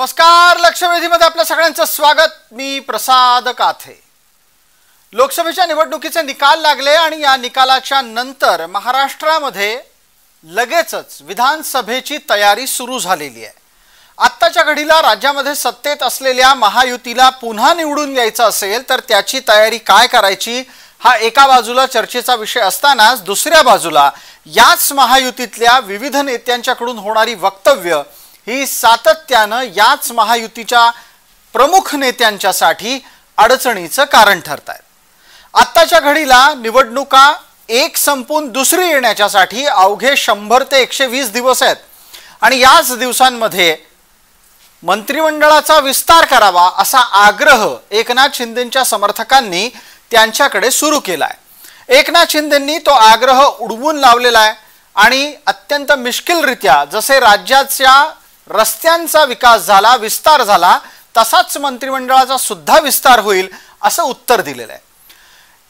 नमस्कार. लक्षवेधीमध्ये आपल्या सगळ्यांचं स्वागत. मी प्रसाद काथे. लोकसभेच्या निवडणुकीचे निकाल लागले आणि या निकालाच्या नंतर महाराष्ट्रामध्ये लगेचच विधानसभेची तयारी सुरू झालेली आहे. आत्ताच्या घडीला राज्यामध्ये सत्तेत असलेल्या महायुतीला पुन्हा निवडून यायचं असेल तर त्याची तयारी काय करायची हा एका बाजूला चर्चेचा विषय असतानाच दुसऱ्या बाजूला याच महायुतीतल्या विविध नेत्यांच्याकडून होणारी वक्तव्य ही सातत्यानं याच महायुतीच्या प्रमुख नेत्यांच्यासाठी अडचणीचं कारण ठरत आहेत. आत्ताच्या घडीला निवडणुका एक संपून दुसरी येण्याच्यासाठी अवघे 100 ते 120 दिवस आहेत आणि याच दिवसांमध्ये मंत्रिमंडळाचा विस्तार करावा असा आग्रह एकनाथ शिंदेंच्या समर्थकांनी त्यांच्याकडे सुरू केलाय. एकनाथ शिंदेंनी तो आग्रह उडवून लावलेला आहे आणि अत्यंत मिश्किलरित्या जसे राज्याच्या रस्त्यांचा विकास झाला, विस्तार झाला, तसाच मंत्रिमंडळाचा सुद्धा विस्तार होईल असं उत्तर दिलेलं आहे.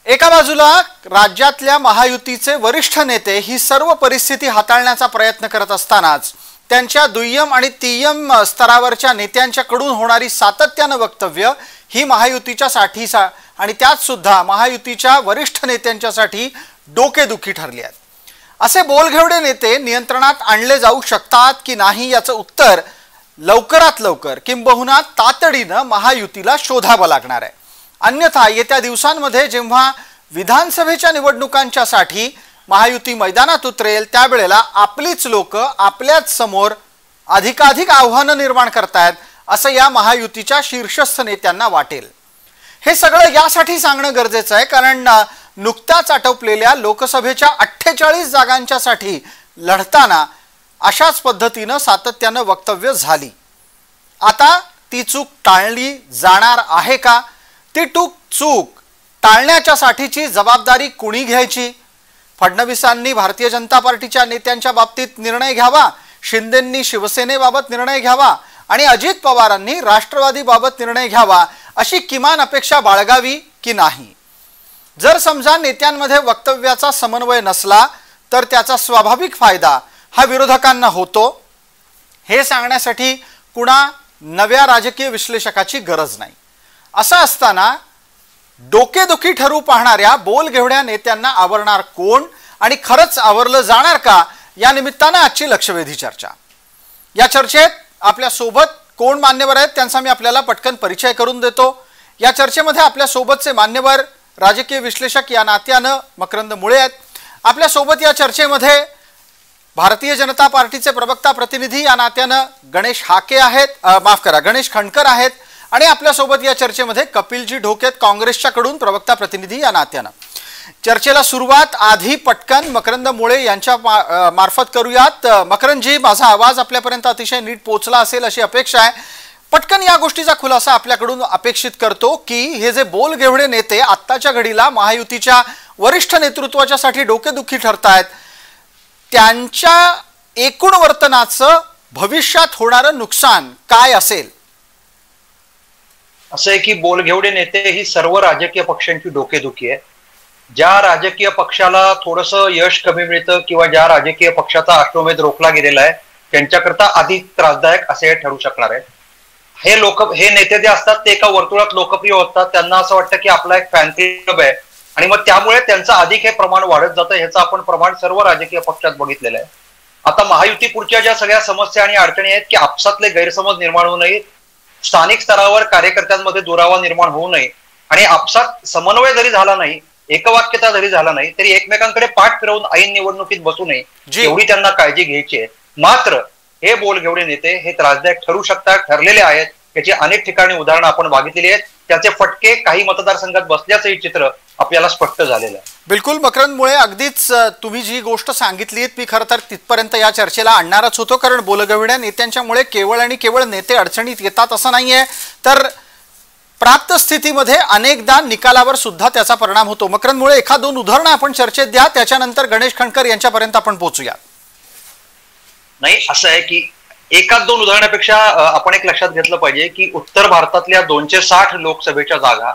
एका बाजूला राज्यातल्या महायुतीचे वरिष्ठ नेते ही सर्व परिस्थिती हाताळण्याचा प्रयत्न करत असतानाच त्यांच्या दुय्यम आणि तिय्यम स्तरावरच्या नेत्यांच्याकडून होणारी सातत्यानं वक्तव्य ही महायुतीच्यासाठी आणि त्यात सुद्धा महायुतीच्या वरिष्ठ नेत्यांच्यासाठी डोकेदुखी ठरली आहे. असे बोलघेवडे नेते नियंत्रणात आणले जाऊ शकतात की नाही याचं उत्तर लवकरात लवकर किंबहुना तातडीनं महायुतीला शोधावं लागणार आहे. अन्यथा येत्या दिवसांमध्ये जेव्हा विधानसभेच्या निवडणुकांच्यासाठी महायुती मैदानात उतरेल त्यावेळेला आपलीच लोक आपल्याच समोर अधिकाधिक आव्हानं निर्माण करतायत असं या महायुतीच्या शीर्षस्थ नेत्यांना वाटेल. हे सगळं यासाठी सांगणं गरजेचं आहे कारण नुकत्याच आटोपलेल्या लोकसभेच्या 48 जागांच्यासाठी लढताना अशाच पद्धतीनं सातत्यानं वक्तव्य झाली. आता ती चूक टाळली जाणार आहे का? ती चूक टाळण्याच्यासाठीची जबाबदारी कुणी घ्यायची? फडणवीसांनी भारतीय जनता पार्टीच्या नेत्यांच्या बाबतीत निर्णय घ्यावा, शिंदेंनी शिवसेनेबाबत निर्णय घ्यावा आणि अजित पवारांनी राष्ट्रवादीबाबत निर्णय घ्यावा अशी किमान अपेक्षा बाळगावी की नाही? जर समजा नेत्यांमध्ये वक्तव्याचा समन्वय नसला तर त्याचा स्वाभाविक फायदा हा विरोधकांना होतो. हे सांगण्यासाठी कुणा नव्या राजकीय विश्लेषकाची गरज नाही. असं असताना डोकेदुखी ठरू पाहणाऱ्या बोलघेवड्या नेत्यांना आवरणार कोण आणि खरंच आवरलं जाणार का या निमित्तानं आजची लक्षवेधी चर्चा. या चर्चेत आपल्या सोबत कोण मान्यवर आहेत त्यांचा मी आपल्याला पटकन परिचय करून देतो. या चर्चेमध्ये आपल्या सोबतचे मान्यवर राजकीय विश्लेषक या नात्यानं मकरंद मुळे आहेत. आपल्या सोबत या चर्चेमध्ये भारतीय जनता पार्टीचे प्रवक्ता प्रतिनिधी या नात्यानं गणेश हाके आहेत, गणेश खंडकर आहेत आणि आपल्या सोबत या चर्चेमध्ये कपिलजी ढोकेत काँग्रेसच्याकडून प्रवक्ता प्रतिनिधी या नात्यानं. चर्चेला सुरुवात आधी पटकन मकरंद मुळे यांच्या मार्फत करूयात. मकरंदजी, माझा आवाज आपल्यापर्यंत अतिशय नीट पोहोचला असेल अशी अपेक्षा आहे. पटकन या गोष्टीचा खुलासा आपल्याकडून अपेक्षित करतो की हे जे बोलघेवडे नेते आत्ताच्या घडीला महायुतीच्या वरिष्ठ नेतृत्वाच्यासाठी डोकेदुखी ठरतायत त्यांच्या एकूण वर्तनाचं भविष्यात होणारं नुकसान काय असेल? असं आहे की बोलघेवडे नेते ही सर्व राजकीय पक्षांची डोकेदुखी आहे. ज्या राजकीय पक्षाला थोडंसं यश कमी मिळतं किंवा ज्या राजकीय पक्षाचा अश्वमेध रोखला गेलेला आहे त्यांच्याकरता अधिक त्रासदायक असे हे ठरू शकणार आहे. हे नेते जे असतात ते एका वर्तुळात लोकप्रिय होतात. त्यांना असं वाटतं की आपला एक फॅन क्लब आहे आणि मग त्यामुळे त्यांचं अधिक हे प्रमाण वाढत जातं. ह्याचं आपण प्रमाण सर्व राजकीय पक्षात बघितलेलं आहे. आता महायुती पुढच्या ज्या सगळ्या समस्या आणि अडचणी आहेत की आपसातले गैरसमज निर्माण होऊ नये, स्थानिक स्तरावर कार्यकर्त्यांमध्ये दुरावा निर्माण होऊ नये आणि आपसात समन्वय जरी झाला नाही, एकवाक्यता जरी झाला नाही तरी एकमेकांकडे पाठ फिरवून ऐन निवडणुकीत बसू नये एवढी त्यांना काळजी घ्यायची आहे. मात्र हे बोलघेवडे नेते हे त्रासदायक ठरू शकतात, ठरलेले आहेत. याची अनेक ठिकाणी उदाहरणं आपण बघितलेली आहेत. त्याचे फटके काही मतदारसंघात बसल्याचंही चित्र आपल्याला स्पष्ट झालेलं आहे. बिलकुल मकरंद मुळे, अगदीच तुम्ही जी गोष्ट सांगितली मी खरं तर तिथपर्यंत या चर्चेला आणणारच होतो कारण बोलघेवड्या नेत्यांच्यामुळे केवळ आणि केवळ नेते अडचणीत येतात असं नाहीये तर प्राप्त स्थितीमध्ये अनेकदा निकालावर सुद्धा त्याचा परिणाम होतो. मकरंद मुळे, एखाद दोन उदाहरणं आपण चर्चेत द्या, त्याच्यानंतर गणेश खंडकर यांच्यापर्यंत आपण पोहोचूया. नाही, असं आहे की एकाच दोन उदाहरणापेक्षा आपण एक लक्षात घेतलं पाहिजे की उत्तर भारतातल्या 260 लोकसभेच्या जागा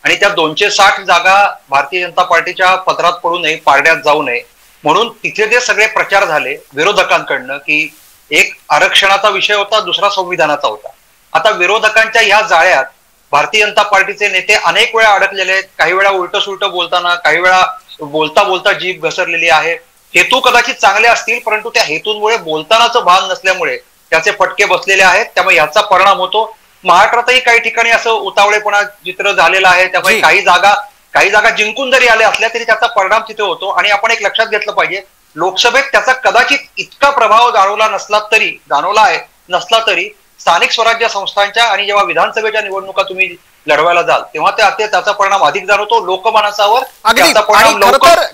आणि त्या 260 जागा भारतीय जनता पार्टीच्या पदरात पडू नये, पारड्यात जाऊ नये म्हणून तिथे जे सगळे प्रचार झाले विरोधकांकडनं की एक आरक्षणाचा विषय होता, दुसरा संविधानाचा होता. आता विरोधकांच्या ह्या जाळ्यात भारतीय जनता पार्टीचे नेते अनेक वेळा अडकलेले आहेत. काही वेळा उलट सुलट बोलताना, काही वेळा बोलता बोलता जीभ घसरलेली आहे. हेतू कदाचित चांगले असतील, परंतु त्या हेतूंमुळे बोलतानाचं भान नसल्यामुळे त्याचे फटके बसलेले आहेत. त्यामुळे याचा परिणाम होतो. महाराष्ट्रातही काही ठिकाणी असं उतावळेपणा चित्र झालेलं आहे. त्यामुळे काही जागा जिंकून जरी आल्या असल्या तरी त्याचा परिणाम तिथे होतो. आणि आपण एक लक्षात घेतलं पाहिजे, लोकसभेत त्याचा कदाचित इतका प्रभाव जाणवला नसला तरी स्थानिक स्वराज्य संस्थांच्या आणि जेव्हा विधानसभेच्या निवडणुका तुम्ही लढवायला जाल तेव्हा त्याचा परिणाम अधिक जाणवतो लोकमानसावर.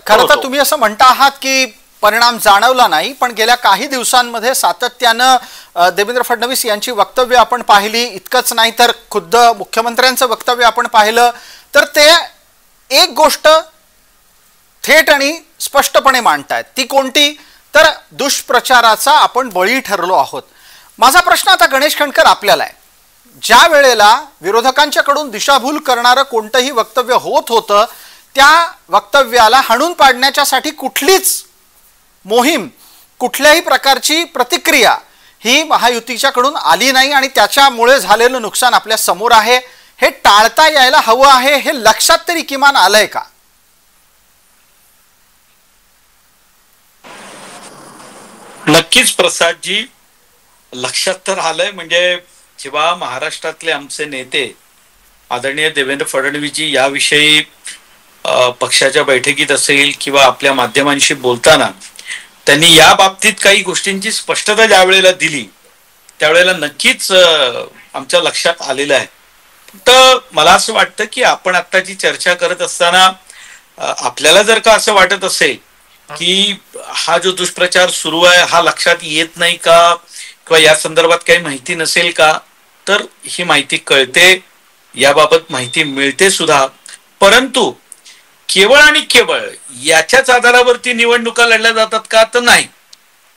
खरं तर तुम्ही असं म्हणता आहात की परिणाम जाणवला नाही, पण गेल्या काही दिवसांमध्ये सातत्यानं देवेंद्र फडणवीस यांची वक्तव्य आपण पाहिली. इतकंच नाही तर खुद्द मुख्यमंत्र्यांचं वक्तव्य आपण पाहिलं तर ते एक गोष्ट थेट आणि स्पष्टपणे मांडतायत. ती कोणती? तर दुष्प्रचाराचा आपण बळी ठरलो आहोत. माझा प्रश्न आता गणेश खंडकर आपल्याला आहे. ज्या वेळेला विरोधकांच्याकडून दिशाभूल करणारं कोणतंही वक्तव्य होत होतं त्या वक्तव्याला हाणून पाडण्याच्यासाठी कुठलीच मोहीम, कुठल्याही प्रकारची प्रतिक्रिया ही महायुतीच्याकडून आली नाही आणि त्याच्यामुळे झालेलं नुकसान आपल्या समोर आहे. हे टाळता यायला हवं आहे, हे लक्षात तरी किमान आलंय का? नक्कीच प्रसादजी, लक्षात तर आलंय. म्हणजे जेव्हा महाराष्ट्रातले आमचे नेते आदरणीय देवेंद्र फडणवीसजी याविषयी पक्षाच्या बैठकीत असेल किंवा आपल्या माध्यमांशी बोलताना त्यांनी या बाबतीत काही गोष्टींची स्पष्टता ज्या वेळेला दिली त्यावेळेला नक्कीच आमच्या लक्षात आलेलं आहे. तर मला असं वाटतं की आपण आत्ताची चर्चा करत असताना आपल्याला जर का असं वाटत असेल की हा जो दुष्प्रचार सुरू आहे हा लक्षात येत नाही का किंवा या संदर्भात काही माहिती नसेल का, तर ही माहिती कळते, याबाबत माहिती मिळते सुद्धा. परंतु केवळ आणि केवळ याच्याच आधारावरती निवडणुका लढल्या जातात का? तर नाही.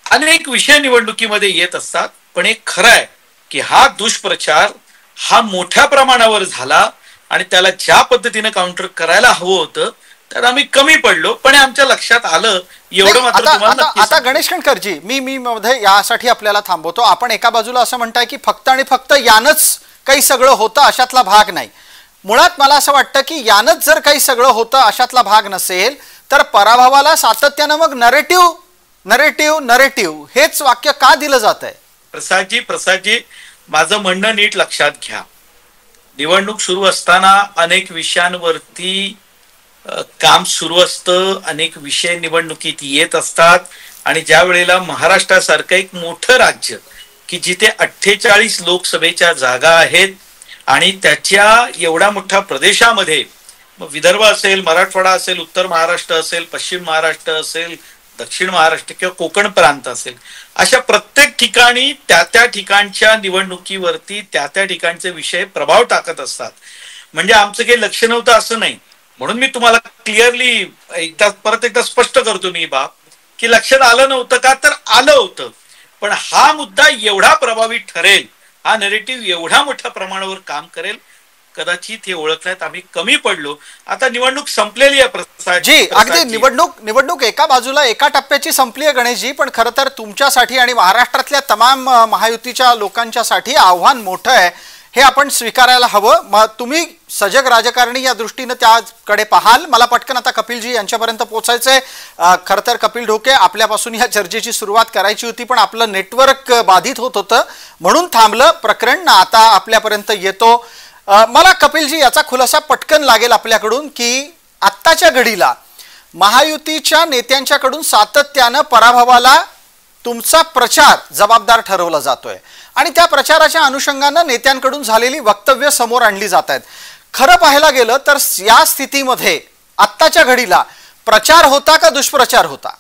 अनेक विषय निवडणुकीमध्ये येत असतात. पण एक खरं आहे की हा दुष्प्रचार हा मोठ्या प्रमाणावर झाला आणि त्याला ज्या पद्धतीने काउंटर करायला हवं होतं तर आम्ही कमी पडलो. पण आमच्या लक्षात आलं एवढं मात्र तुम्हाला. आता गणेश खंडकरजी, मी मध्ये यासाठी आपल्याला थांबवतो. आपण एका बाजूला असं म्हणताय की फक्त आणि फक्त यानंच काही सगळं होतं अशातला भाग नाही. मुळात मला असं वाटतं की यानंच जर काही सगळं होतं अशातला भाग नसेल तर पराभवाला सातत्यानं मग नरेटिव्ह हेच वाक्य का दिलं जात आहे? प्रसादजी, माझं म्हणणं नीट लक्षात घ्या. निवडणूक सुरू असताना अनेक विषयांवरती काम सुरू असतं, अनेक विषय निवडणुकीत येत असतात. आणि ज्या वेळेला महाराष्ट्रासारखं एक मोठं राज्य की जिथे 48 लोकसभेच्या जागा आहेत आणि त्याच्या एवढ्या मोठ्या प्रदेशामध्ये विदर्भ असेल, मराठवाडा असेल, उत्तर महाराष्ट्र असेल, पश्चिम महाराष्ट्र असेल, दक्षिण महाराष्ट्र किंवा कोकण प्रांत असेल, अशा प्रत्येक ठिकाणी त्या ठिकाणच्या निवडणुकीवरती त्या ठिकाणचे विषय प्रभाव टाकत असतात. म्हणजे आमचं काही लक्ष नव्हतं असं नाही. म्हणून मी तुम्हाला क्लिअरली परत एकदा स्पष्ट करतो मी बाब की लक्षात आलं नव्हतं का? तर आलं होतं. पण हा मुद्दा एवढा प्रभावी ठरेल, हा नरेटिव्ह एवढ्या मोठ्या प्रमाणावर काम करेल, कदाचित हे ओळखण्यात आम्ही कमी पडलो. आता निवडणूक संपलेली आहे प्रसादजी. अगदी निवडणूक एका बाजूला एका टप्प्याची संपली आहे गणेशजी, पण खरं तर तुमच्यासाठी आणि महाराष्ट्रातल्या तमाम महायुतीच्या लोकांच्यासाठी आव्हान मोठं आहे, हे आपण स्वीकारायला हवं. मग तुम्ही सजग राजकारणी या दृष्टीनं त्याकडे पाहाल. मला पटकन आता कपिलजी यांच्यापर्यंत पोहोचायचंय. खरं तर कपिल ढोके, आपल्यापासून या चर्चेची सुरुवात करायची होती पण आपलं नेटवर्क बाधित होत होतं म्हणून थांबलं प्रकरण. आता आपल्यापर्यंत येतो. मला कपिलजी याचा खुलासा पटकन लागेल आपल्याकडून की आत्ताच्या घडीला महायुतीच्या नेत्यांच्याकडून सातत्यानं पराभवाला तुमचा प्रचार जबाबदार ठरवला जातोय आणि त्या प्रचाराच्या अनुषंगानं नेत्यांकडून झालेली वक्तव्य समोर आणली जात आहेत. खरं पाहायला गेलं तर या स्थितीमध्ये आत्ताच्या घडीला प्रचार होता का दुष्प्रचार होता?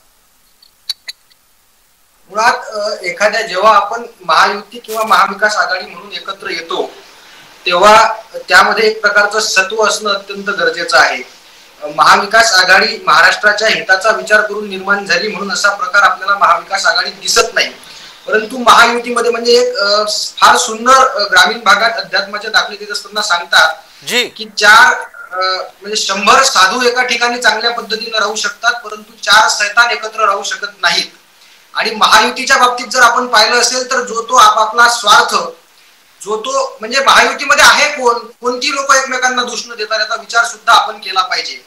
मुळात जेव्हा आपण महायुती किंवा महाविकास आघाडी म्हणून एकत्र येतो तेव्हा त्यामध्ये एक प्रकारचं सत्व असणं अत्यंत गरजेचं आहे. महाविकास आघाडी महाराष्ट्राच्या हिताचा विचार करून निर्माण झाली म्हणून असा प्रकार आपल्याला महाविकास आघाडी दिसत नाही. परंतु महायुतीमध्ये म्हणजे एक फार सुंदर ग्रामीण भागात अध्यात्माचे दाखले देत असताना सांगतात की 100 साधू एका ठिकाणी चांगल्या पद्धतीने राहू शकतात परंतु 4 सैतान एकत्र राहू शकत नाहीत. आणि महायुतीच्या बाबतीत जर आपण पाहिलं असेल तर जो तो आपापला स्वार्थ जो तो म्हणजे महायुतीमध्ये आहे कोणती लोक एकमेकांना दूषण देतात याचा विचार सुद्धा आपण केला पाहिजे.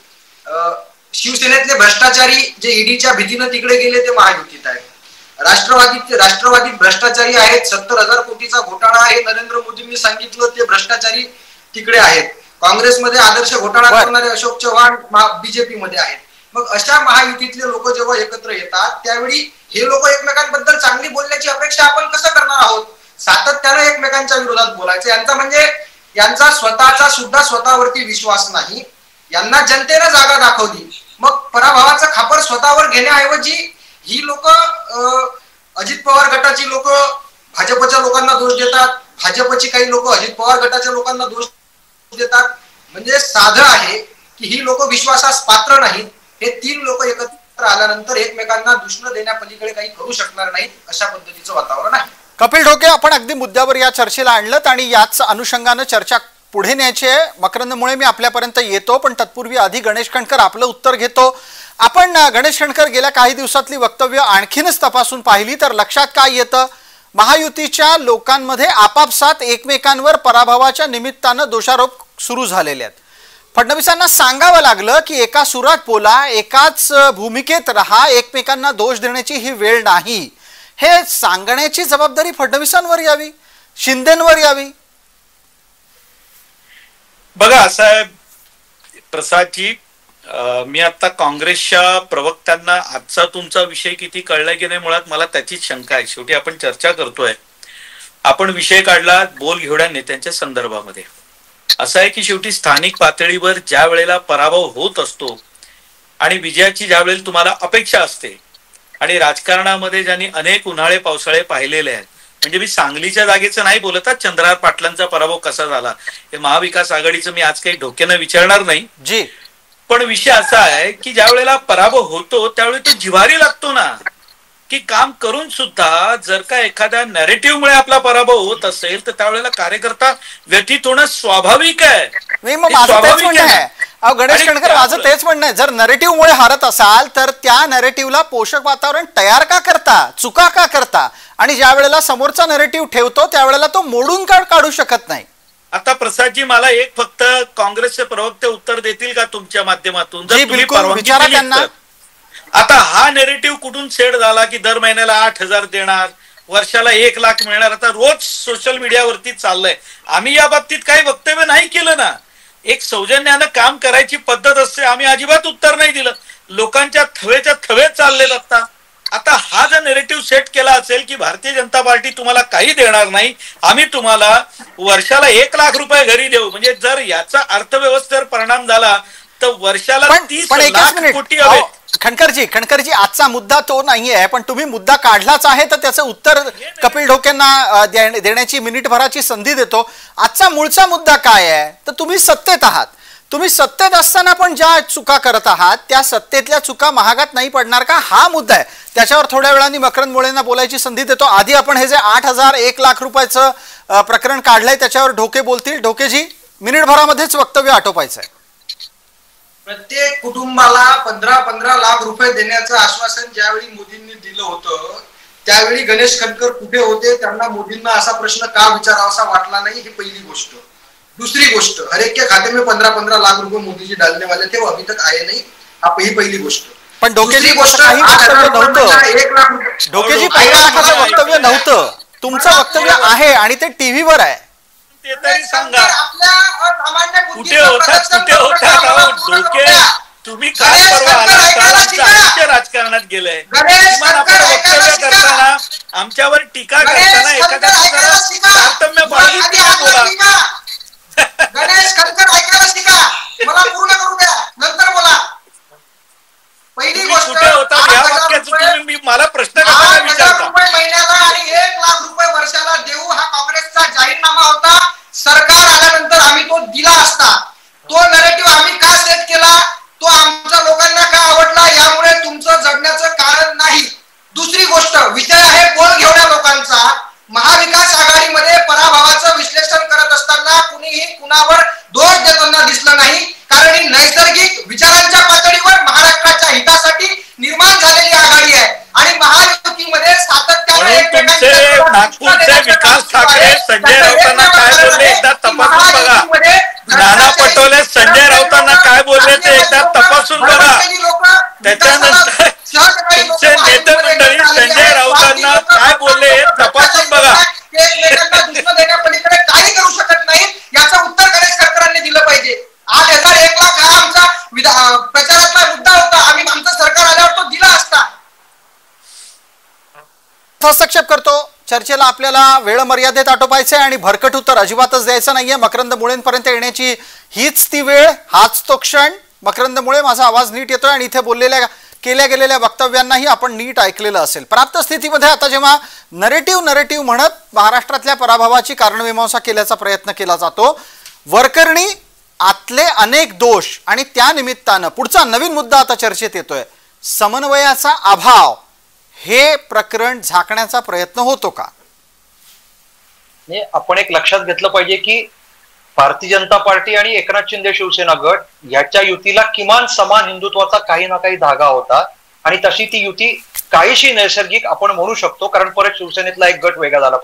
शिवसेनेतले भ्रष्टाचारी जे ईडीच्या भीतीनं तिकडे गेले ते महायुतीत आहेत. राष्ट्रवादी भ्रष्टाचारी आहेत. 70,000 कोटीचा घोटाळा आहे नरेंद्र मोदींनी सांगितलं ते भ्रष्टाचारी तिकडे आहेत. काँग्रेसमध्ये आदर्श घोटाळा करणारे अशोक चव्हाण बीजेपी मध्ये आहेत. मग अशा महायुतीतले लोक जेव्हा एकत्र येतात त्यावेळी हे लोक एकमेकांबद्दल चांगली बोलण्याची अपेक्षा आपण कसं करणार आहोत. सातत्यानं एकमेकांच्या विरोधात बोलायचं यांचा म्हणजे यांचा स्वतःचा सुद्धा स्वतःवरती विश्वास नाही. यांना जनतेनं जागा दाखवली मग पराभवाचं खापर स्वतःवर घेण्याऐवजी ही लोक अजित पवार गटाची लोक भाजपच्या लोकांना दोष देतात. भाजपची काही लोक अजित पवार गटाच्या लोकांना दोष देतात. म्हणजे साधं आहे की ही लोक विश्वासास पात्र नाहीत. हे तीन लोक एकत्र आल्यानंतर एकमेकांना दूषण देण्यापलीकडे काही करू शकणार नाहीत. अशा पद्धतीचं वातावरण आहे. कपिल ढोके, आपण अगदी मुद्द्यावर या चर्चेला आणलं आणि याच अनुषंगानं चर्चा पुढे न्यायची आहे. मकरंदमुळे मी आपल्यापर्यंत येतो पण तत्पूर्वी आधी गणेश खंडकर आपलं उत्तर घेतो. आपण गणेश खंडकर गेल्या काही दिवसातली वक्तव्य आणखीनच तपासून पाहिली तर लक्षात काय येतं, महायुतीच्या लोकांमध्ये आपापसात एकमेकांवर पराभवाच्या निमित्तानं दोषारोप सुरू झालेले आहेत. फडणवीसांना सांगावं लागलं की एका सुरात बोला, एकाच भूमिकेत राहा, एकमेकांना दोष देण्याची ही वेळ नाही. हे सांगण्याची जबाबदारी फडणवीसांवर यावी, शिंदेंवर यावी. बघा असं आहे प्रसादजी, मी आता काँग्रेसच्या प्रवक्त्यांना आजचा तुमचा विषय किती कळलाय की नाही मुळात मला त्याचीच शंका आहे. शेवटी आपण चर्चा करतोय, आपण विषय काढला बोल घेवड्या नेत्यांच्या संदर्भामध्ये. असं आहे की शेवटी स्थानिक पातळीवर ज्या वेळेला पराभव होत असतो आणि विजयाची ज्या वेळेला तुम्हाला अपेक्षा असते आणि राजकारणामध्ये ज्यांनी अनेक उन्हाळे पावसाळे पाहिलेले आहेत, म्हणजे मी सांगलीच्या जागेचं नाही बोलत, चंद्रहार पाटलांचा पराभव कसा झाला हे महाविकास आघाडीचं मी आज काही डोक्यानं विचारणार नाही जी. पण विषय असा आहे की ज्या वेळेला पराभव होतो त्यावेळी तो जिव्हारी लागतो ना, की काम करून सुद्धा जर का एखाद्या नॅरेटिव्हमुळे आपला पराभव होत असेल तर त्यावेळेला कार्यकर्ता व्यथित होणं स्वाभाविक आहे. गणेश खंडकर, माझं तेच म्हणणं आहे, जर नरेटिव्हमुळे हारत असाल तर त्या नरेटिव्हला पोषक वातावरण तयार का करता, चुका का करता, आणि ज्या वेळेला समोरचा नरेटिव्ह ठेवतो त्यावेळेला तो मोडून काढू शकत नाही. आता प्रसादजी मला एक फक्त काँग्रेसचे प्रवक्ते उत्तर देतील का तुमच्या माध्यमातून? विचारा त्यांना. आता हा नेरेटिव्ह कुठून सेट झाला की दर महिन्याला 8,000 देणार, वर्षाला 1 लाख मिळणार, आता रोज सोशल मीडियावरती चाललंय. आम्ही या बाबतीत काही वक्तव्य नाही केलं ना. एक सौजन्यानं काम करायची पद्धत असते, आम्ही अजिबात उत्तर नाही दिलं. लोकांच्या थवेच्या थवे चालले आता. आता हा जर नेरेटिव्ह सेट केला असेल की भारतीय जनता पार्टी तुम्हाला काही देणार नाही, आम्ही तुम्हाला वर्षाला 1 लाख रुपये घरी देऊ, म्हणजे जर याचा अर्थव्यवस्थेवर परिणाम झाला तर वर्षाला 30 लाख कोटी हवे. खंडकरजी, आजचा मुद्दा तो नाहीये, पण तुम्ही मुद्दा काढलाच आहे तर त्याचं उत्तर कपिल ढोकेंना देण्याची मिनिटभराची संधी देतो. आजचा मूळचा मुद्दा काय आहे तर तुम्ही सत्तेत आहात. तुम्ही सत्तेत असताना पण ज्या चुका करत आहात त्या सत्तेतल्या चुका महागात नाही पडणार का, हा मुद्दा आहे. त्याच्यावर थोड्या वेळाने मकरंद मुळेंना बोलायची संधी देतो. आधी आपण हे जे 8,000 1 लाख रुपयाचं प्रकरण काढलंय त्याच्यावर ढोके बोलतील. ढोकेजी, मिनिटभरामध्येच वक्तव्य आटोपायचं आहे. प्रत्येक कुटुंबाला 15 लाख रुपये देण्याचं आश्वासन ज्यावेळी मोदींनी दिलं होतं त्यावेळी गणेश खंडकर कुठे होते, त्यांना मोदींना असा प्रश्न का विचारावासा वाटला नाही, ही पहिली गोष्ट. दूसरी गोष्ट, हर एक के खाते में 15 लाख रुपये मोदी जी डालने वाले थे, वो अभी तक आए नहीं. ही पहिली गोष्ट. पण ढोकेजी काही वक्तव्य नव्हतं, 1 लाख रुपये ढोकेजी 1 लाखाचं वक्तव्य नव्हतं, तुमचं वक्तव्य आहे आणि ते टीव्हीवर आहे. ते तरी सांगा कुठे होता डोके? तुम्ही काय परवा राजकारणात गेलाय, वक्तव्य करताना आमच्यावर टीका करताना एखाद्या तारतम्य बोला. गणेश खंडकर ऐकायला शिका, मला पूर्ण करू द्या, नंतर बोला. पहिली गोष्ट, कुठे होता या वाक्याचं तुम्ही मला प्रश्न करायला विचारता. महिन्याला आणि 1 लाख रुपये वर्षाला देऊ हा काँग्रेसचा जाहीरनामा होता. सरकार आल्यानंतर आम्ही तो दिला असता. तो नरेटिव्ह आम्ही का सेट केला, तो आमच्या लोकांना का आवडला, यामुळे तुमचं जगण्याचं कारण नाही. दुसरी गोष्ट, विषय आहे बोल घेवड्या लोकांचा. महाविकास आघाडीमध्ये पराभवाचं विश्लेषण करत असताना कुणीही कुणावर दोष देताना दिसलं नाही, कारण ही नैसर्गिक विचारांच्या पातळीवर महाराष्ट्राच्या हितासाठी निर्माण झालेली आघाडी आहे आणि महायुतीमध्ये सातत्याने नागपूरचे विकास ठाकरे संजय राऊतांना त्याच्यानंतर तुमचे नेते मंडळी संजय राऊतांना काय बोलले हे तपासून बघा. पलीकडे काही करू शकत नाही याचं उत्तर गणेश करकरांनी दिलं पाहिजे. आज 1 लाख हा आमचा प्रचारातला मुद्दा होता. आम्ही आमचं सरकार आल्यावर तो दिला असता. हस्तक्षेप करतो चर्चेला. आपल्याला वेळ मर्यादेत आटोपायचे आणि भरकट उत्तर अजिबातच द्यायचं नाहीये. मकरंद मुळेंपर्यंत येण्याची हीच ती वेळ, हाच तो क्षण. मकरंद मुळे, माझा आवाज नीट येतोय आणि इथे केल्या गेलेल्या वक्तव्यांनाही आपण नीट ऐकलेलं असेल. प्राप्त स्थितीमध्ये आता जेव्हा नरेटिव्ह म्हणत महाराष्ट्रातल्या पराभवाची कारणमीमांसा केल्याचा प्रयत्न केला जातो, वरकरणी आतले अनेक दोष आणि त्या निमित्तानं पुढचा नवीन मुद्दा आता चर्चेत येतोय, समन्वयाचा अभाव, हे प्रकरण झाकण्याचा प्रयत्न होतो का? आपण एक लक्षात घेतलं पाहिजे की भारतीय जनता पार्टी आणि एकनाथ शिंदे शिवसेना गट याच्या युतीला किमान समान हिंदुत्वाचा काही ना काही धागा होता आणि तशी ती युती काहीशी नैसर्गिक आपण म्हणू शकतो, कारण परत शिवसेनेतला एक गट वेगळा झाला.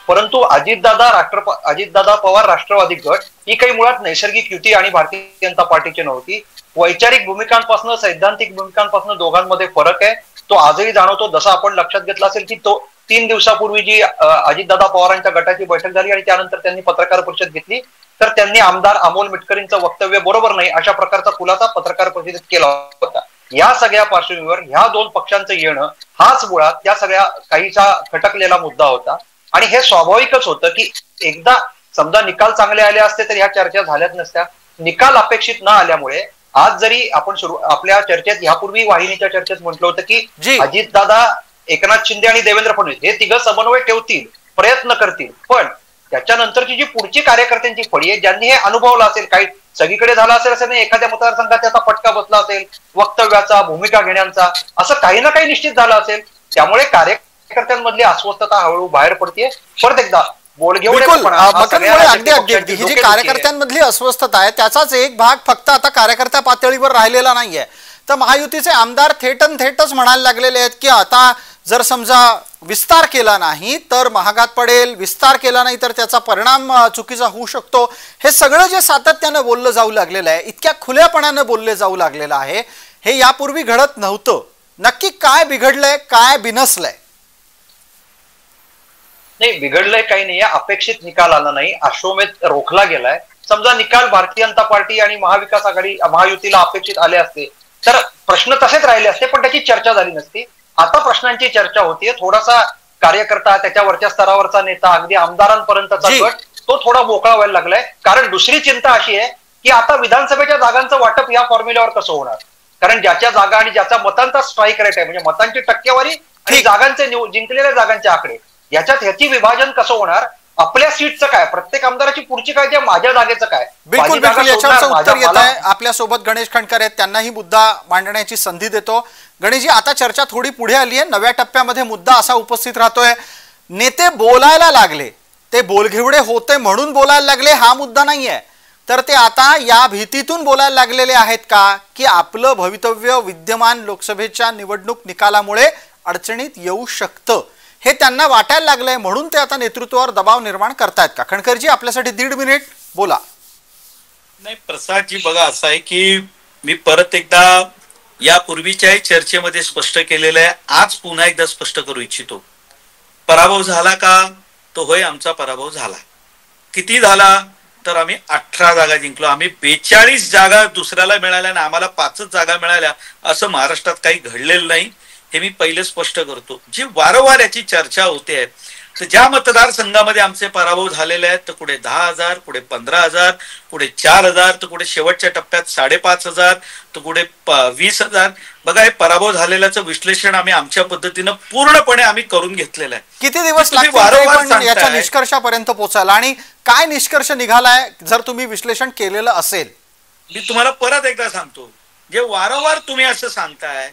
परंतु अजितदादा पवार राष्ट्रवादी गट ही काही मुळात नैसर्गिक युती आणि भारतीय जनता पार्टीची नव्हती. वैचारिक भूमिकांपासून सैद्धांतिक भूमिकांपासून दोघांमध्ये फरक आहे, तो आजही जाणवतो. जसं आपण लक्षात घेतलं असेल की तो 3 दिवसापूर्वी जी अजितदादा पवारांच्या गटाची बैठक झाली आणि त्यानंतर त्यांनी पत्रकार परिषद घेतली, तर त्यांनी आमदार अमोल मिटकरींचं वक्तव्य बरोबर नाही अशा प्रकारचा खुलासा पत्रकार परिषदेत केला होता. या सगळ्या पार्श्वभूमीवर ह्या 2 पक्षांचं येणं हाच मुळात त्या सगळ्या काहीचा खटकलेला मुद्दा होता. आणि हे स्वाभाविकच होतं की एकदा समजा निकाल चांगले आले असते तर ह्या चर्चा झाल्याच नसत्या. निकाल अपेक्षित न आल्यामुळे आज जरी आपण आपल्या चर्चेत ह्यापूर्वी वाहिनीच्या चर्चेत म्हटलं होतं की अजितदादा, एकनाथ शिंदे आणि देवेंद्र फडणवीस हे तिघं समन्वय ठेवतील, प्रयत्न करतील, पण त्याच्यानंतरची जी पुढची कार्यकर्त्यांची फळी आहे, ज्यांनी हे अनुभवलं असेल, काही सगळीकडे झालं असेल असं नाही, एखाद्या मतदारसंघात त्याचा फटका बसला असेल, वक्तव्याचा, भूमिका घेण्याचा, असं काही ना काही निश्चित झालं असेल. त्यामुळे कार्यकर्त्यांमधली अस्वस्थता हळूहळू बाहेर पडते. परत एकदा अगदी ही जी कार्यकर्त्यांमधली अस्वस्थता आहे त्याचाच एक भाग फक्त आता कार्यकर्त्या पातळीवर राहिलेला नाहीये, तर महायुतीचे आमदार थेटच म्हणायला लागलेले आहेत की आता जर समजा विस्तार केला नाही तर महागात पडेल, विस्तार केला नाही तर त्याचा परिणाम चुकीचा होऊ शकतो. हे सगळं जे सातत्यानं बोललं जाऊ लागलेलं आहे, इतक्या खुल्यापणानं बोलले जाऊ लागलेलं आहे, हे यापूर्वी घडत नव्हतं. नक्की काय बिघडलंय, काय बिनसलंय? नाही, बिघडलंय काही नाहीये. अपेक्षित निकाल आला नाही, अश्वमेध रोखला गेलाय. समजा निकाल भारतीय जनता पार्टी आणि महाविकास आघाडी महायुतीला अपेक्षित आले असते तर प्रश्न तसेच राहिले असते, पण त्याची चर्चा झाली नसती. आता प्रश्नांची चर्चा होतीये. थोडासा कार्यकर्ता, त्याच्यावरच्या स्तरावरचा नेता, अगदी आमदारांपर्यंतचा गट तो थोडा मोकळा व्हायला लागलाय. कारण दुसरी चिंता अशी आहे की आता विधानसभेच्या जागांचं वाटप या फॉर्म्युल्यावर कसं होणार, कारण ज्याच्या जागा आणि ज्याचा मतांचा स्ट्राईक रेट आहे, म्हणजे मतांची टक्केवारी आणि जागांचे जिंकलेल्या जागांचे आकडे, याच्यात ह्याची विभाजन कसं होणार, आपल्या सीटचं काय, प्रत्येक आमदाराची पुढची काय, माझ्या जागेचं काय. बिलकुल याच्याचं उत्तर येत आहे. आपल्या सोबत गणेश खंडकर आहेत, त्यांनाही मुद्दा मांडण्याची संधी देतो. गणेशजी, आता चर्चा थोडी पुढे आली आहे. नव्या टप्प्यामध्ये मुद्दा असा उपस्थित राहतोय, नेते बोलायला लागले, ते बोलघेवडे होते म्हणून बोलायला लागले हा मुद्दा नाहीये, तर ते आता या भीतीतून बोलायला लागलेले आहेत का की आपलं भवितव्य विद्यमान लोकसभेच्या निवडणूक निकालामुळे अडचणीत येऊ शकतं, हे त्यांना वाटायला लागलंय म्हणून ते आता नेतृत्वावर दबाव निर्माण करतायत का? खंडकरजी, आपल्यासाठी 1.5 मिनिट बोला. नाही प्रसादजी, बघा असं आहे की मी परत एकदा यापूर्वीच्याही चर्चेमध्ये स्पष्ट केलेलं आहे, आज पुन्हा एकदा स्पष्ट करू इच्छितो. पराभव झाला का? तो होय, आमचा पराभव झाला. किती झाला? तर आम्ही 18 जागा जिंकलो. आम्ही 42 जागा दुसऱ्याला मिळाल्या आणि आम्हाला 5च जागा मिळाल्या, असं महाराष्ट्रात काही घडलेलं नाही, हे मी पहिले स्पष्ट करतो. जी वारंवार याची चर्चा होते, तर ज्या मतदारसंघामध्ये आमचे पराभव झालेले आहेत, तर कुठे 10,000, कुठे 15,000, कुठे 4,000, तर कुठे शेवटच्या टप्प्यात 5,500, तर कुठे 20,000. बघा, हे पराभव झालेल्याचं विश्लेषण आम्ही आमच्या पद्धतीनं पूर्णपणे आम्ही करून घेतलेलं आहे. किती दिवस लागतील याच्या निष्कर्षापर्यंत पोहोचायला आणि काय निष्कर्ष निघालाय जर तुम्ही विश्लेषण केलेलं असेल? मी तुम्हाला परत एकदा सांगतो, जे वारंवार तुम्ही असं सांगताय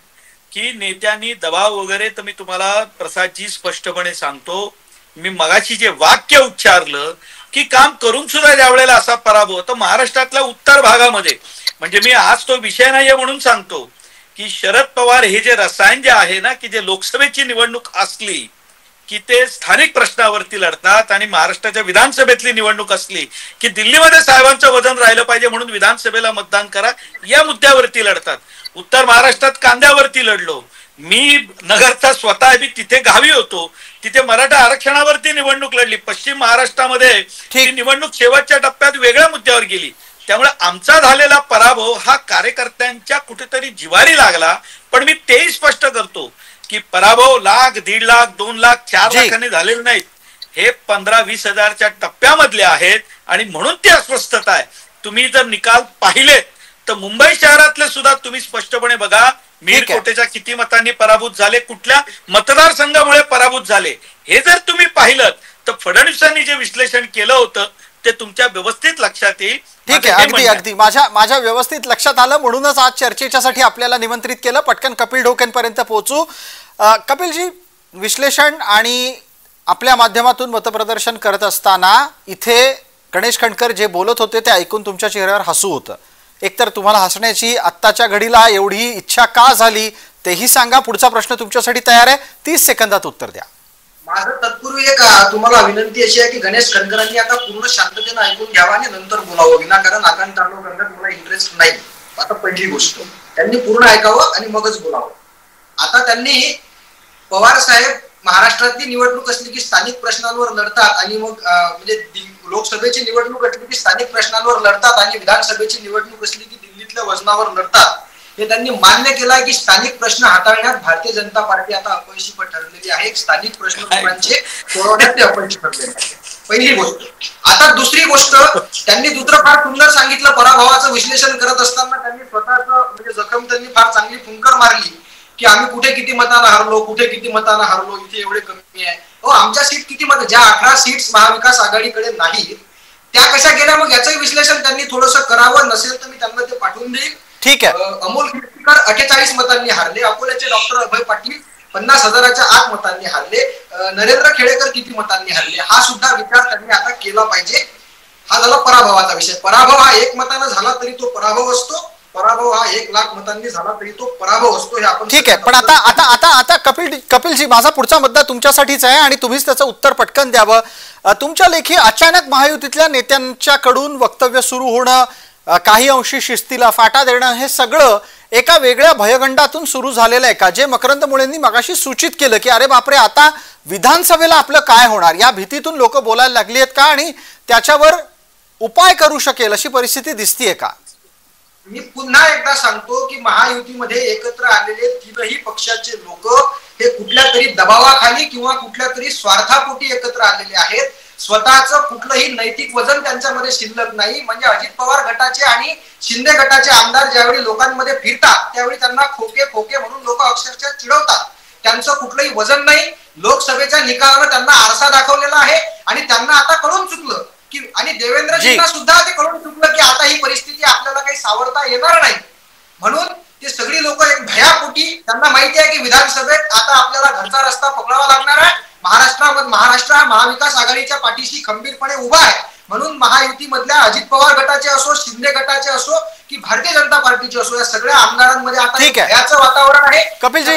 की नेत्यांनी दबाव वगैरे, तर मी तुम्हाला प्रसादजी स्पष्टपणे सांगतो, मी मगाशी जे वाक्य उच्चारलं की काम करून सुद्धा ज्या वेळेला असा पराभव, तर महाराष्ट्रातल्या उत्तर भागामध्ये, म्हणजे मी आज तो विषय नाहीये म्हणून सांगतो की शरद पवार हे जे रसायन जे आहे ना, की जे लोकसभेची निवडणूक असली की ते स्थानिक प्रश्नावरती लढतात आणि महाराष्ट्राच्या विधानसभेतली निवडणूक असली की दिल्लीमध्ये साहेबांचं वजन राहिलं पाहिजे म्हणून विधानसभेला मतदान करा, या मुद्द्यावरती लढतात. उत्तर महाराष्ट्रात कांद्यावर महायुती लढलो. मी नगरचा स्वतः मी तिथे गावी होतो. तिथे मराठा आरक्षणावरती निवडणूक लढली. पश्चिम महाराष्ट्रामध्ये ती निवडणूक शेवटच्या टप्प्यात वेगळ्या मुद्द्यावर गेली. त्यामुळे आमचा झालेला पराभव हा कार्यकर्त्यांच्या कुठेतरी जिवारी लागला. पण मी तेही स्पष्ट करतो की पराभव 1,00,000, 1.5 लाख, 2 लाख, 4 लाखांनी झालेले नाहीत. हे 15-20 हजारच्या टप्प्यामधले आहेत आणि म्हणून ती अस्वस्थता आहे. तुम्ही जर निकाल पाहिलेत तर मुंबई शहरातले सुद्धा तुम्ही स्पष्टपणे बघा. मीरकोटेच्या किती मतांनी पराभूत झाले, कुठल्या मतदारसंघामुळे पराभूत झाले, हे जर तुम्ही पाहिलं तर फडणवीसांनी जे विश्लेषण केलं होतं ते तुमच्या व्यवस्थित लक्षात येईल. ठीक आहे, अगदी अगदी माझ्या व्यवस्थित लक्षात आलं. म्हणूनच आज चर्चेच्यासाठी आपल्याला निमंत्रित केलं. पटकन कपिल ढोकेंपर्यंत पोहोचू. कपिलजी, विश्लेषण आणि आपल्या माध्यमातून मतप्रदर्शन करत असताना इथे गणेश खंडकर जे बोलत होते ते ऐकून तुमच्या चेहऱ्यावर हसू होतं. एकतर तुम्हाला हसण्याची आत्ताच्या घडीला एवढी इच्छा का झाली तेही सांगा. पुढचा प्रश्न तुमच्यासाठी तयार आहे, 30 सेकंदात उत्तर द्या. माझं तत्पूर्वी एक तुम्हाला विनंती अशी आहे की गणेश खंडकरांनी आता पूर्ण शांततेनं ऐकून घ्यावं आणि नंतर बोलावं. विनाकारण आकांतांडव करण्यात मला इंटरेस्ट नाही. आता पहिली गोष्ट, त्यांनी पूर्ण ऐकावं आणि मगच बोलावं. आता त्यांनी पवार साहेब महाराष्ट्रातली निवडणूक असली की स्थानिक प्रश्नांवर लढतात आणि मग म्हणजे लोकसभेची निवडणूक असली की स्थानिक प्रश्नांवर लढतात आणि विधानसभेची निवडणूक असली की दिल्लीतल्या वजनावर लढतात. हे त्यांनी मान्य केलं की स्थानिक प्रश्न हाताळण्यात भारतीय जनता पार्टी आता अपयशी ठरलेली आहे. स्थानिक प्रश्न लोकांचे सोडवण्यात ते अपयशी ठरलेले आहे, पहिली गोष्ट. आता दुसरी गोष्ट, त्यांनी दुसरं फार सुंदर सांगितलं. पराभवाचं विश्लेषण करत असताना त्यांनी स्वतःच म्हणजे जखम त्यांनी फार चांगली फुंकर मारली की आम्ही कुठे किती मतांना हरलो, कुठे किती मतांना हरलो, इथे एवढे कमी आहे. आमच्या सीट किती मत, ज्या 18 सीट्स महाविकास आघाडीकडे नाहीत त्या कशा गेल्या, मग याचंही विश्लेषण त्यांनी थोडंसं करावं. नसेल तर मी त्यांना ते पाठवून देईल. ठीक आहे. अमोल खिरकर 48 मतांनी हारले. अकोल्याचे डॉक्टर अभय पाटील 50,000च्या आत मतांनी हारले. नरेंद्र खेडेकर किती मतांनी हारले, हा सुद्धा विचार त्यांनी आता केला पाहिजे. हा झाला पराभवाचा विषय. पराभव हा 1 मतानं झाला तरी तो पराभव असतो. पराभव हा 1 लाख मतांनी झाला तरी तो पराभव असतो. हे आपण ठीक आहे. पण आता कपिलजी, माझा पुढचा मुद्दा तुमच्यासाठीच आहे आणि तुम्हीच त्याचं उत्तर पटकन द्यावं. तुमच्या लेखी अचानक महायुतीतल्या नेत्यांच्याकडून वक्तव्य सुरू होणं, काही अंशी शिस्तीला फाटा देणं, हे सगळं एका वेगळ्या भयगंडातून सुरू झालेलं आहे का? जे मकरंद मुळेंनी मगाशी सूचित केलं की अरे बापरे, आता विधानसभेला आपलं काय होणार, या भीतीतून लोक बोलायला लागली आहेत का आणि त्याच्यावर उपाय करू शकेल अशी परिस्थिती दिसतीये का? मी पुन्हा एकदा सांगतो की महायुतीमध्ये एकत्र आलेले तीनही पक्षाचे लोक हे कुठल्या तरी दबावाखाली किंवा कुठल्या तरी स्वार्थापोटी एकत्र आलेले आहेत. स्वतःचं कुठलंही नैतिक वजन त्यांच्यामध्ये शिल्लक नाही. म्हणजे अजित पवार गटाचे आणि शिंदे गटाचे आमदार ज्यावेळी लोकांमध्ये फिरतात त्यावेळी त्यांना खोके खोके म्हणून लोक अक्षरशः चिडवतात. त्यांचं कुठलंही वजन नाही. लोकसभेच्या निकालानं त्यांना आरसा दाखवलेला आहे आणि त्यांना आता कळून चुकलं की, आणि देवेंद्रजींना सुद्धा ते कळून चुकलं की आता ही परिस्थिती आपल्याला काही सावरता येणार नाही. म्हणून ते सगळी लोक एक भयापोटी, त्यांना माहिती आहे की विधानसभेत आता आपल्याला घरचा रस्ता पकडावा लागणार आहे. महाराष्ट्र हा महाविकास आघाडीच्या पाठीशी खंबीरपणे उभा आहे. म्हणून महायुतीमधल्या अजित पवार गटाचे असो, शिंदे गटाचे असो की भारतीय जनता पार्टीचे असो, या सगळ्या आमदारांमध्ये आता भयाचं वातावरण आहे. कपिलजी,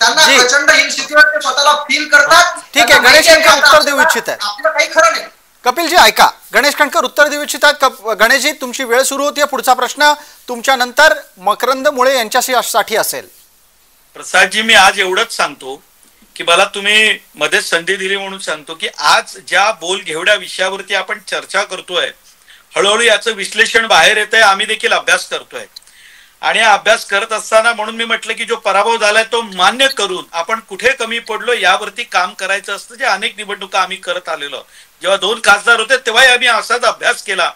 त्यांना प्रचंड इन्सिक्युअर स्वतःला फील करतात. ठीक आहे, गणेश खंडकर उत्तर देऊ इच्छित आहे. आपलं काही खरं नाही. कपिलजी ऐका, गणेश खंडकर उत्तर देऊ इच्छित आहेत. गणेशजी, तुमची वेळ सुरू होतीये. पुढचा प्रश्न तुमच्या नंतर मकरंद मुळे यांच्यासाठी असेल. प्रसादजी, मी आज एवढंच सांगतो की मला तुम्ही मध्येच संधी दिली म्हणून सांगतो की आज ज्या बोल घेवड्या विषयावरती आपण चर्चा करतोय, हळूहळू याचं विश्लेषण बाहेर येतंय. आम्ही देखील अभ्यास करतोय आणि अभ्यास करत असताना म्हणून मी म्हटलं की जो पराभव झालाय तो मान्य करून आपण कुठे कमी पडलो यावरती काम करायचं असतं. जे अनेक निवडणुका आम्ही करत आलेलो. जेव्हा 2 खासदार होते तेव्हाही आम्ही असाच अभ्यास केला.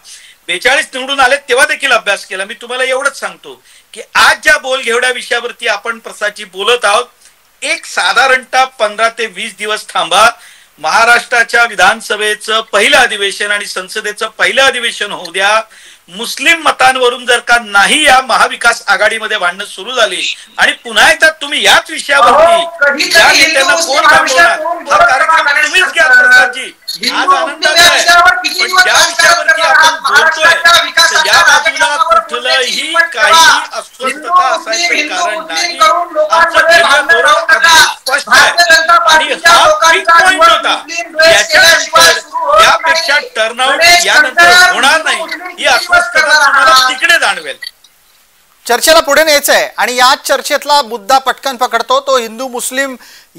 42 निवडून आले तेव्हा देखील अभ्यास केला. मी तुम्हाला एवढंच सांगतो की आज ज्या बोल घेवड्या विषयावरती आपण प्रसादजी बोलत आहोत, एक साधारणतः 15 ते 20 दिवस थांबा. महाराष्ट्राच्या विधानसभेचं पहिलं अधिवेशन आणि संसदेचं पहिलं अधिवेशन होऊ द्या. मुस्लिम मतांवरून जर का नाही या महाविकास आघाडीमध्ये भांडणं सुरू झाली आणि पुन्हा एकदा तुम्ही याच विषयावरती या नेत्यांना कोण थांबवणार, हा कार्यक्रम तुम्हीच घ्या प्रसादजी. आज आनंदाचा आहे, पण ज्या विषयावरती आपण बोलतोय तर या बाजूला कुठलंही काही अस्वस्थता असायचं कारण नाही. आमचं ध्येय धोरण अगदी स्पष्ट आहे आणि हा फिक्स पॉइंट होता. याच्यानंतर यापेक्षा टर्नआउट यानंतर होणार नाही ही अस्वस्थता तुम्हाला तिकडे जाणवेल. चर्चेला पुढे न्यायचं आहे आणि या चर्चेतला मुद्दा पटकन पकडतो तो हिंदू मुस्लिम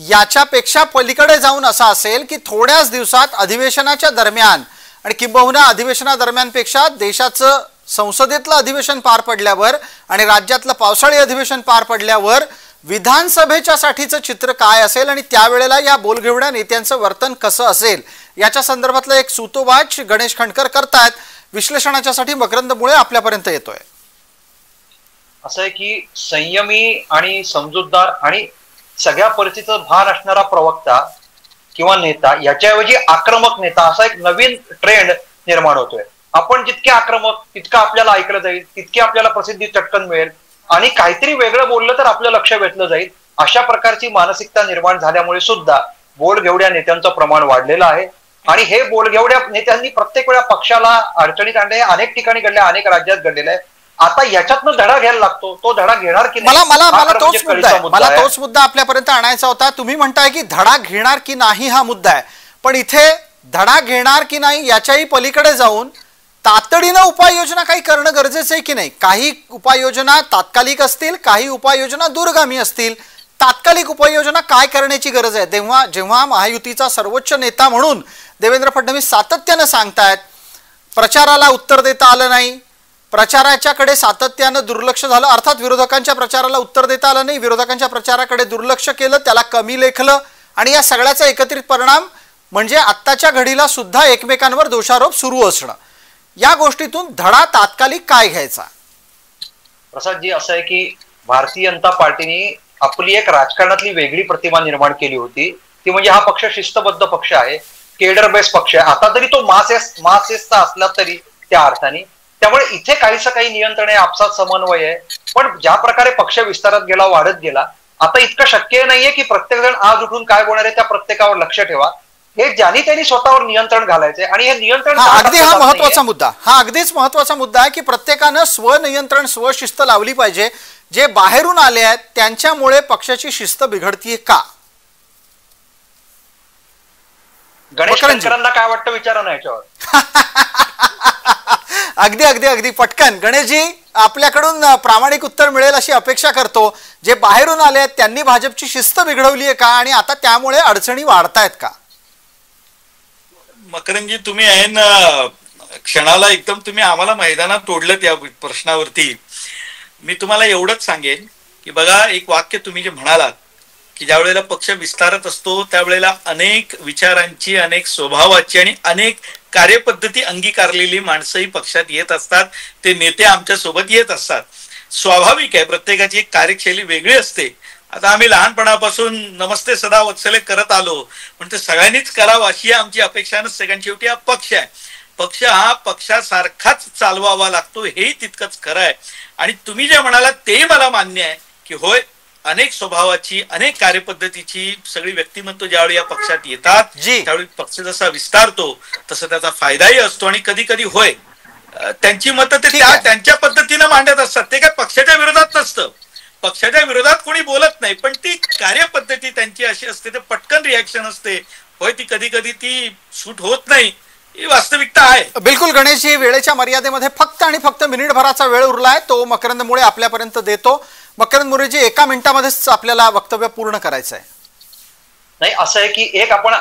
याच्यापेक्षा पलीकडे जाऊन असा असेल की थोड्याच दिवसात अधिवेशनाच्या दरम्यान आणि किंबहुना अधिवेशनादरम्यानपेक्षा देशाचं संसदेतलं अधिवेशन पार पडल्यावर आणि राज्यातलं पावसाळी अधिवेशन पार पडल्यावर विधानसभेच्या साठीचं चित्र काय असेल आणि त्यावेळेला या बोलघेवड्या नेत्यांचं वर्तन कसं असेल याच्या संदर्भातलं एक सूतोवाच गणेश खंडकर करतायत. विश्लेषणाच्यासाठी मकरंद मुळे आपल्यापर्यंत येतोय. असं आहे की संयमी आणि समजूतदार आणि सगळ्या परिस्थितीचं भान असणारा प्रवक्ता किंवा नेता याच्याऐवजी आक्रमक नेता असा एक नवीन ट्रेंड निर्माण होतोय. आपण जितके आक्रमक तितकं आपल्याला ऐकलं जाईल, तितकी आपल्याला प्रसिद्धी चटकन मिळेल आणि काहीतरी वेगळं बोललं तर आपलं लक्ष वेधलं जाईल, अशा प्रकारची मानसिकता निर्माण झाल्यामुळे सुद्धा बोलघेवड्या नेत्यांचं प्रमाण वाढलेलं आहे. आणि हे बोलघेवड्या नेत्यांनी प्रत्येक वेळा पक्षाला अडचणीत आणले, अनेक ठिकाणी घडले, अनेक राज्यात घडलेलं आहे. आता याच्यातनं धडा घ्यायला लागतो. तो धडा घेणार की नाही मला तोच मुद्दा आपल्यापर्यंत आणायचा होता. तुम्ही म्हणताय की धडा घेणार की नाही हा मुद्दा आहे, पण इथे धडा घेणार की नाही याच्याही पलीकडे जाऊन तातडीनं उपाययोजना काही करणं गरजेचं आहे की नाही. काही उपाययोजना तात्कालिक असतील, काही उपाययोजना दूरगामी असतील. तात्कालिक उपाययोजना काय करण्याची गरज आहे? जेव्हा महायुतीचा सर्वोच्च नेता म्हणून देवेंद्र फडणवीस सातत्यानं सांगतायत प्रचाराला उत्तर देता आलं नाही, प्रचाराच्याकडे सातत्यानं दुर्लक्ष झालं, अर्थात विरोधकांच्या प्रचाराला उत्तर देता आलं नाही, विरोधकांच्या प्रचाराकडे दुर्लक्ष केलं, त्याला कमी लेखलं आणि या सगळ्याचा एकत्रित परिणाम म्हणजे आत्ताच्या घडीला सुद्धा एकमेकांवर दोषारोप सुरू असणं. या गोष्टीतून धडा तात्कालिक काय घ्यायचा? प्रसादजी, असं आहे की भारतीय जनता पार्टीने आपली एक राजकारणातली वेगळी प्रतिमा निर्माण केली होती. ती म्हणजे हा पक्ष शिस्तबद्ध पक्ष आहे, केडर बेस पक्ष आहे. आता तरी तो मासेसचा असला तरी त्या अर्थाने, त्यामुळे इथे काही नियंत्रण आहे, आपसात समन्वय आहे. पण ज्या प्रकारे पक्ष विस्तारात गेला, वाढत गेला, आता इतकं शक्य नाहीये की प्रत्येक जण आज उठून काय बोलणार आहे त्या प्रत्येकावर लक्ष ठेवा. हे ज्यांनी त्यांनी स्वतःवर नियंत्रण घालायचंय आणि हे नियंत्रण अगदी हा अगदीच महत्वाचा मुद्दा आहे की प्रत्येकानं स्वनियंत्रण स्वशिस्त लावली पाहिजे. जे बाहेरून आले आहेत त्यांच्यामुळे पक्षाची शिस्त बिघडतीये का? गणेश खंडकरांना काय वाटतं विचारा ना याच्यावर. अगदी पटकन गणेशजी, आपल्याकडून प्रामाणिक उत्तर मिळेल अशी अपेक्षा करतो. जे बाहेरून आले आहेत त्यांनी भाजपची शिस्त बिघडवली आहे का आणि आता त्यामुळे अडचणी वाढतायत का? मकरंदजी, तुम्ही आहे ना क्षणाला एकदम तुम्ही आम्हाला मैदानात तोडलं त्या प्रश्नावरती. मी तुम्हाला एवढंच सांगेन की बघा, एक वाक्य तुम्ही जे म्हणालात की ज्या वेळेला पक्ष विस्तारत असतो त्यावेळेला अनेक विचारांची, अनेक स्वभावाची आणि अनेक कार्यपद्धती अंगीकारलेली माणसंही पक्षात येत असतात. ते नेते आमच्या सोबत येत असतात. स्वाभाविक आहे, प्रत्येकाची एक कार्यशैली वेगळी असते. आता आम्ही लहानपणापासून नमस्ते सदा वत्सले करत आलो, पण ते सगळ्यांनीच करावं अशी आमची अपेक्षा नसते. शेवटी हा पक्ष आहे, पक्ष हा पक्षासारखाच चालवावा लागतो, हेही तितकंच खरं आहे. आणि तुम्ही जे म्हणालात तेही मला मान्य आहे की होय, अनेक स्वभावाची, अनेक कार्यपद्धतीची सगळी व्यक्तिमत्व ज्यावेळी या पक्षात येतात त्यावेळी पक्ष जसा विस्तारतो तसा त्याचा फायदाही असतो. आणि कधी कधी होय, त्यांची मतं ते त्यांच्या पद्धतीनं मांडत असतात. ते काय पक्षाच्या विरोधात नसतं, पक्षाच्या विरोधात कोणी बोलत नाही, पण ती कार्यपद्धती त्यांची अशी असते, ते पटकन रिॲक्शन असते. होय, ती कधी कधी ती सूट होत नाही, ही वास्तविकता आहे. बिलकुल गणेशजी, वेळेच्या मर्यादेमध्ये फक्त आणि फक्त मिनिटभराचा वेळ उरलाय, तो मकरंद मुळे आपल्यापर्यंत देतो. मकरंद मुळेजी, 1 मिनिटामध्येच आपल्याला वक्तव्य पूर्ण करायचं आहे. नाही, असं आहे की एक आपण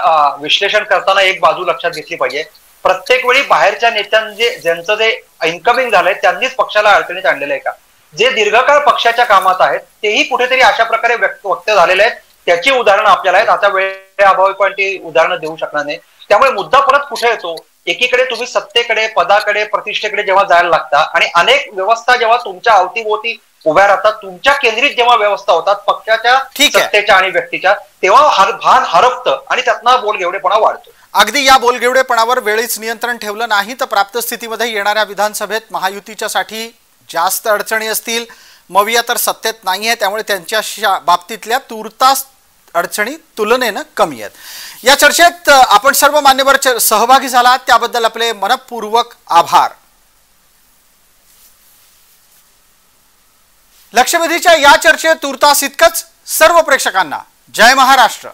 विश्लेषण करताना एक बाजू लक्षात घेतली पाहिजे. प्रत्येक वेळी बाहेरच्या नेत्यांचे ज्यांचं जे इन्कमिंग झालंय त्यांनीच पक्षाला अडचणीत आणलेलं आहे का? जे दीर्घकाळ पक्षाच्या कामात आहेत तेही कुठेतरी अशा प्रकारे व्यक्त झालेले आहेत. त्याची उदाहरणं आपल्याला आहेत. आता वेळेअभावी पण ती उदाहरणं देऊ शकणार नाही. त्यामुळे मुद्दा परत कुठे येतो? एकीकडे तुम्ही सत्तेकडे, पदाकडे, प्रतिष्ठेकडे जेव्हा जायला लागता आणि अनेक व्यवस्था जेव्हा तुमच्या अवतीभोवती उभ्या राहतात, तुमच्या केंद्रित जेव्हा व्यवस्था होतात पक्षाच्या, सत्तेच्या आणि व्यक्तीच्या, तेव्हा भान हरपतं आणि त्यातनं बोलघेवडेपणा वाढतो. अगदी या बोलघेवडेपणावर वेळीच नियंत्रण ठेवलं नाही तर प्राप्त स्थितीमध्ये येणाऱ्या विधानसभेत महायुतीच्यासाठी जास्त अडचणी असतील. मविया तर सत्तेत नाहीये, त्यामुळे त्यांच्या बाबतीतल्या तुर्तास अडचणी तुलनेनं कमी आहेत. या चर्चेत आपण सर्व मान्यवर सहभागी झालात त्याबद्दल आपले मनपूर्वक आभार. लक्षवेधीच्या या चर्चेत तुर्तास इतकंच. सर्व प्रेक्षकांना जय महाराष्ट्र.